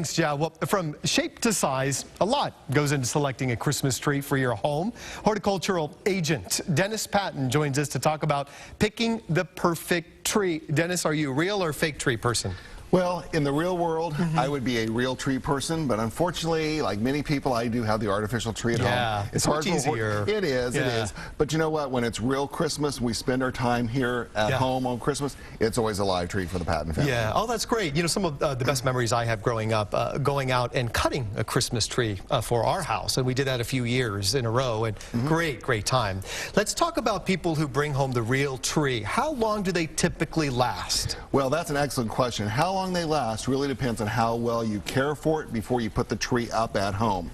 Thanks, Joe. Well, from shape to size, a lot goes into selecting a Christmas tree for your home. Horticultural agent Dennis Patton joins us to talk about picking the perfect tree. Dennis, are you a real or fake tree person? Well, in the real world, I would be a real tree person, but unfortunately, like many people, I do have the artificial tree at home. It's much easier. It is. But you know what? When it's real Christmas, we spend our time here at home on Christmas. It's always a live tree for the Patton family. Yeah. Oh, that's great. You know, some of the best memories I have growing up, going out and cutting a Christmas tree for our house, and we did that a few years in a row, and great time. Let's talk about people who bring home the real tree. How long do they typically last? Well, that's an excellent question. How long they last really depends on how well you care for it before you put the tree up at home.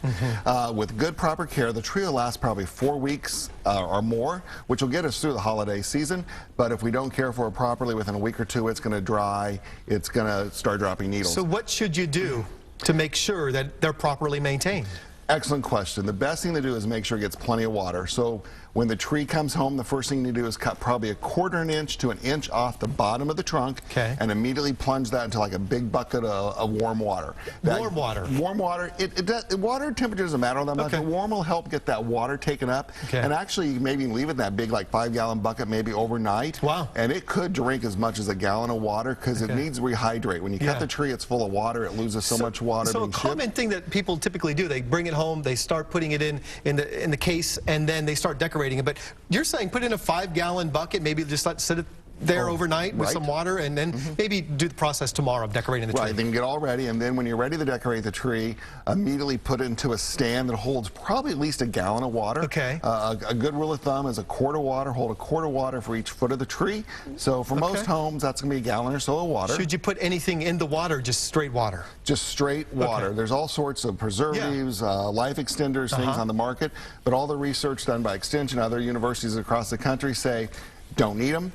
With good proper care, the tree will last probably 4 weeks or more, which will get us through the holiday season. But if we don't care for it properly, within a week or two, it's going to dry. It's going to start dropping needles. So what should you do to make sure that they're properly maintained? Excellent question. The best thing to do is make sure it gets plenty of water. So when the tree comes home, the first thing you do is cut probably 1/4 inch to 1 inch off the bottom of the trunk, and immediately plunge that into like a big bucket of warm water. Warm water? Warm water. Water temperature doesn't matter that much. Warm will help get that water taken up. And actually, you maybe leave it in that big, like 5-gallon bucket maybe overnight. Wow. And it could drink as much as 1 gallon of water because it needs to rehydrate. When you cut the tree, it's full of water. It loses so much water. So a common thing that people typically do, they bring it home, they start putting it in the case, and then they start decorating it. But you're saying put in a 5-gallon bucket, maybe just sit it there overnight with some water, and then maybe do the process tomorrow of decorating the tree. Right, then get all ready, and then when you're ready to decorate the tree, immediately put it into a stand that holds probably at least 1 gallon of water. A good rule of thumb is 1/4 water. Hold 1/4 water for each foot of the tree. So for most homes, that's going to be 1 gallon or so of water. Should you put anything in the water, just straight water? Just straight water. There's all sorts of preservatives, life extenders, things on the market, but all the research done by Extension, other universities across the country say don't need them.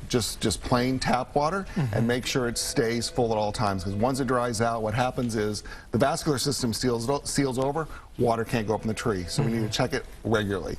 Just plain tap water, and make sure it stays full at all times, because once it dries out, what happens is the vascular system seals over. Water can't go up in the tree, so we need to check it regularly.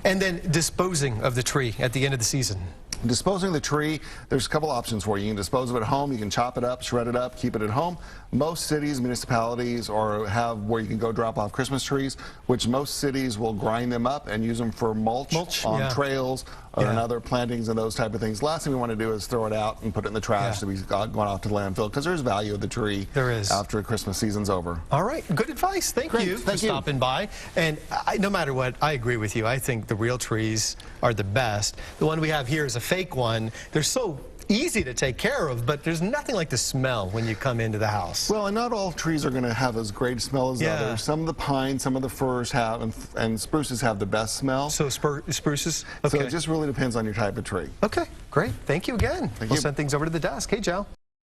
And then disposing of the tree at the end of the season. Disposing of the tree, there's a couple options for you. You can dispose of it at home, you can chop it up, shred it up, keep it at home. Most cities, municipalities, have where you can go drop off Christmas trees, which most cities will grind them up and use them for mulch on trails or in other plantings and those type of things. Last thing we want to do is throw it out and put it in the trash that we've got going off to the landfill, because there's value of the tree after Christmas season's over. All right, good advice. Thank you for stopping by. And no matter what, I agree with you. I think the real trees are the best. The one we have here is a fake one. They're so easy to take care of, but there's nothing like the smell when you come into the house. Well, and not all trees are going to have as great a smell as others. Some of the pines, some of the firs have, and spruces have the best smell. So spruces? So it just really depends on your type of tree. Okay, great. Thank you again. We'll send things over to the desk. Hey, Joe.